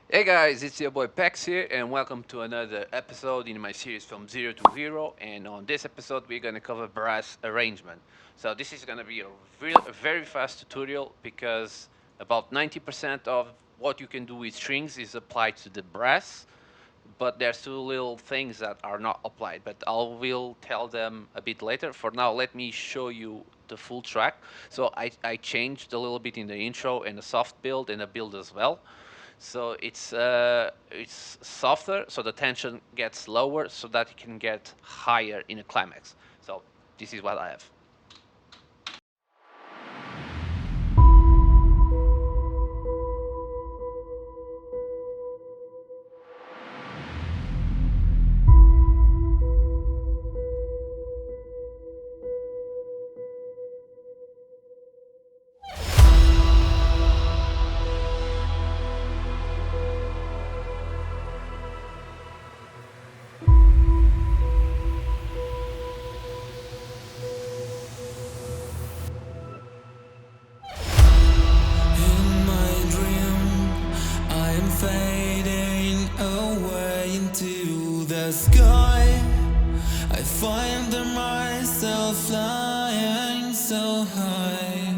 Hey guys, it's your boy Peks here, and welcome to another episode in my series from Zero to Hero. And on this episode, we're gonna cover brass arrangement. So this is gonna be a very fast tutorial because about 90% of what you can do with strings is applied to the brass, but there's two little things that are not applied. But I will tell them a bit later. For now, let me show you the full track. So I changed a little bit in the intro and the soft build and the build as well. So it's softer, so the tension gets lower, so that it can get higher in a climax. So this is what I have. In my dream, I am fading away into the sky. I find myself flying so high,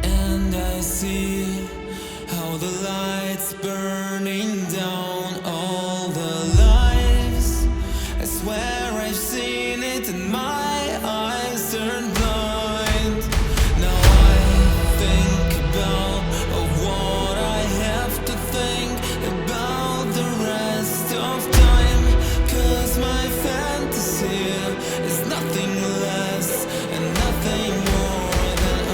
and I see how the lights burning down all the lives. I swear I've seen it and my eyes turn blind. Now I think about what I have to think about the rest of time. 'Cause my fantasy is nothing less and nothing more than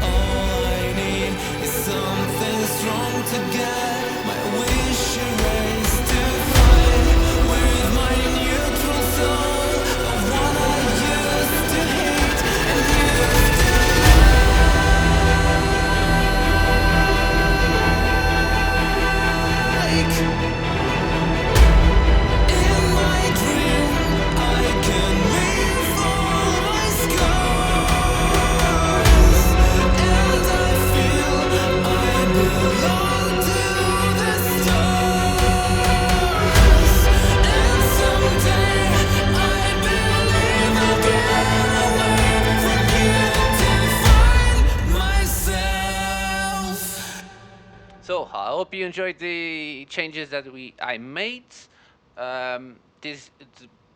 all I need is something strong to get my wish erased, to fight with my neutral soul of what I used to hate and used to like. In my dream, I can leave all my scars, and I feel I belong to the stars. And someday, I believe I'll get away from you to find myself. So I hope you enjoyed the changes that I made. This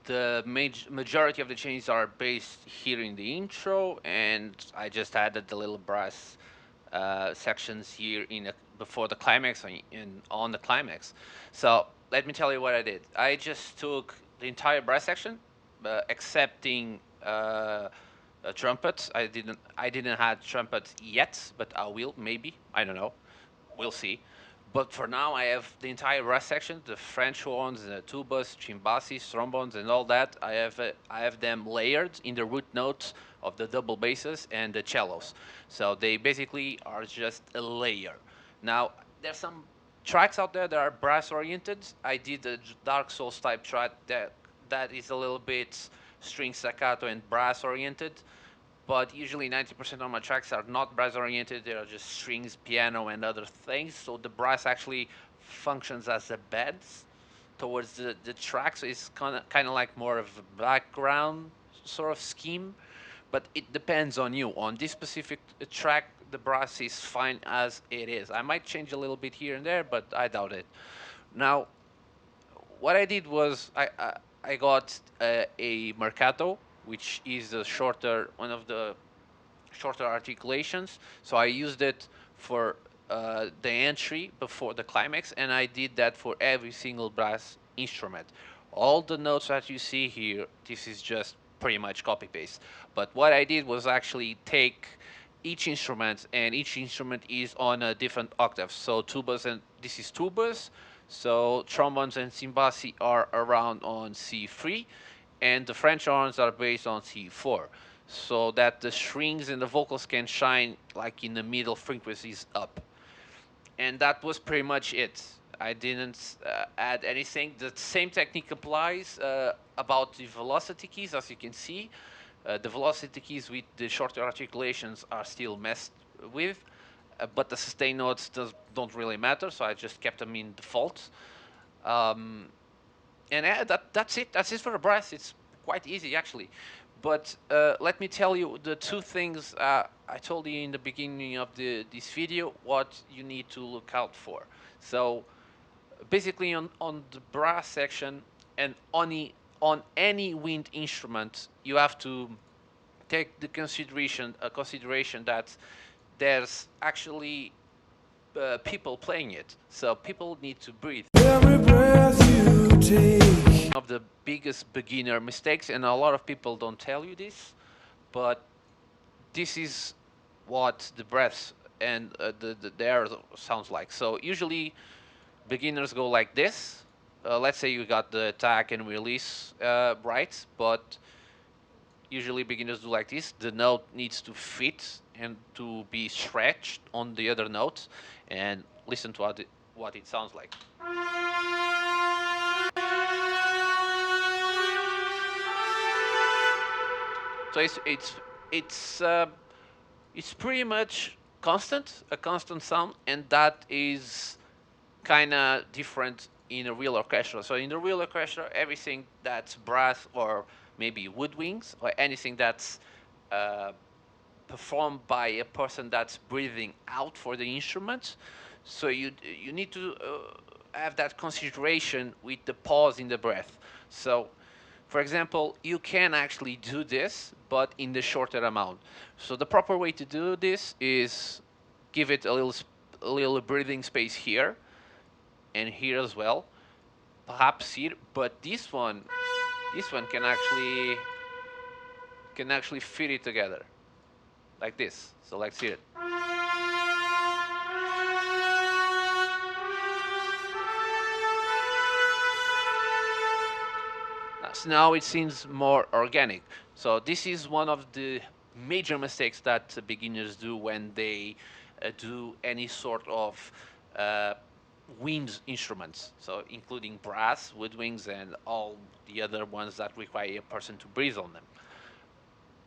the majority of the changes are based here in the intro, and I just added the little brass sections here before the climax and on the climax. So let me tell you what I did. I just took the entire brass section, excepting trumpets. I didn't have trumpets yet, but I will maybe. I don't know. We'll see. But for now, I have the entire brass section, the French horns, the tubas, chimbassis, trombones, and all that. I have them layered in the root notes of the double basses and the cellos. So they basically are just a layer. Now, there's some tracks out there that are brass oriented. I did a Dark Souls type track that is a little bit string staccato and brass oriented, but usually 90% of my tracks are not brass oriented. They are just strings, piano, and other things. So the brass actually functions as a bed towards the track. So it's kind of like more of a background sort of scheme. But it depends on you. On this specific track, the brass is fine as it is. I might change a little bit here and there, but I doubt it. Now, what I did was I got a Mercato, which is the shorter one of the shorter articulations. So I used it for the entry before the climax, and I did that for every single brass instrument. All the notes that you see here, this is just pretty much copy paste. But what I did was actually take each instrument, and each instrument is on a different octave. So tubas, and this is tubas. So trombones and cymbasi are around on C3, and the French horns are based on C4, so that the strings and the vocals can shine like in the middle frequencies up. And that was pretty much it. I didn't add anything. The same technique applies about the velocity keys, as you can see. The velocity keys with the shorter articulations are still messed with. but the sustain notes don't really matter, so I just kept them in default. Um, and that's it. That's it for the brass. It's quite easy actually. But let me tell you the two things I told you in the beginning of this video. What you need to look out for. So basically, on the brass section and on any wind instrument, you have to take the consideration that there's actually people playing it. So people need to breathe. Every breath you take. Of the biggest beginner mistakes, and a lot of people don't tell you this, but this is what the breath and the air sounds like. So usually beginners go like this. Let's say you got the attack and release right, but usually beginners do like this. The note needs to fit and to be stretched on the other notes, and listen to what it sounds like. So it's pretty much a constant sound, and that is kind of different in a real orchestra. So in the real orchestra, everything that's brass or maybe woodwinds or anything that's uh, performed by a person that's breathing out for the instrument. So you need to have that consideration with the pause in the breath. So, for example, you can actually do this, but in the shorter amount. So the proper way to do this is give it a little breathing space here and here as well. Perhaps here, but this one can actually fit it together like this. So let's hear it. So now it seems more organic. So this is one of the major mistakes that beginners do when they do any sort of uh, wind instruments. So including brass, woodwinds, and all the other ones that require a person to breathe on them.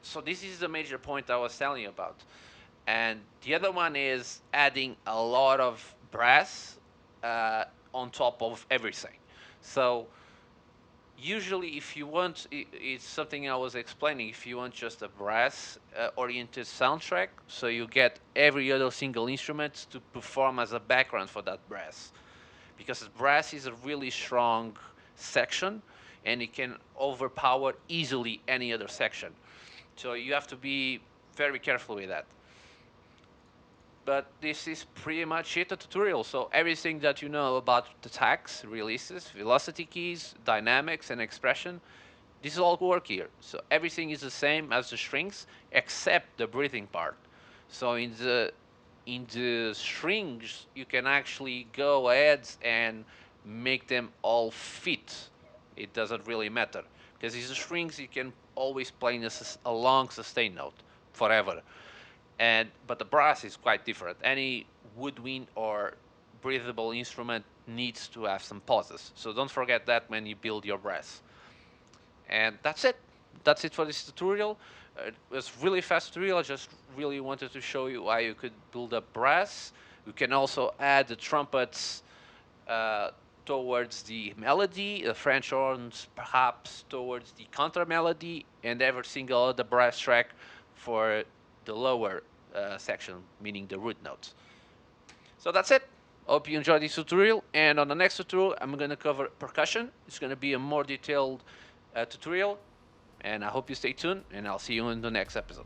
So this is the major point I was telling you about. And the other one is adding a lot of brass uh, on top of everything. So usually if you want, it's something I was explaining, if you want just a brass oriented soundtrack, so you get every other single instrument to perform as a background for that brass, because brass is a really strong section and it can overpower easily any other section, so you have to be very careful with that. But this is pretty much it, a tutorial. So everything that you know about the tags, releases, velocity keys, dynamics, and expression, this is all work here. So everything is the same as the strings except the breathing part. So in the strings, you can actually go ahead and make them all fit. It doesn't really matter, because in the strings you can always play in a long sustain note forever. And but the brass is quite different. Any woodwind or breathable instrument needs to have some pauses. So don't forget that when you build your brass. And that's it. That's it for this tutorial. It was really fast tutorial. I just really wanted to show you how you could build up brass. You can also add the trumpets uh, towards the melody, the French horns perhaps towards the counter melody, and every single other brass track for the lower section, meaning the root notes. So that's it. Hope you enjoyed this tutorial, and on the next tutorial I'm going to cover percussion. It's going to be a more detailed tutorial, and I hope you stay tuned, and I'll see you in the next episode.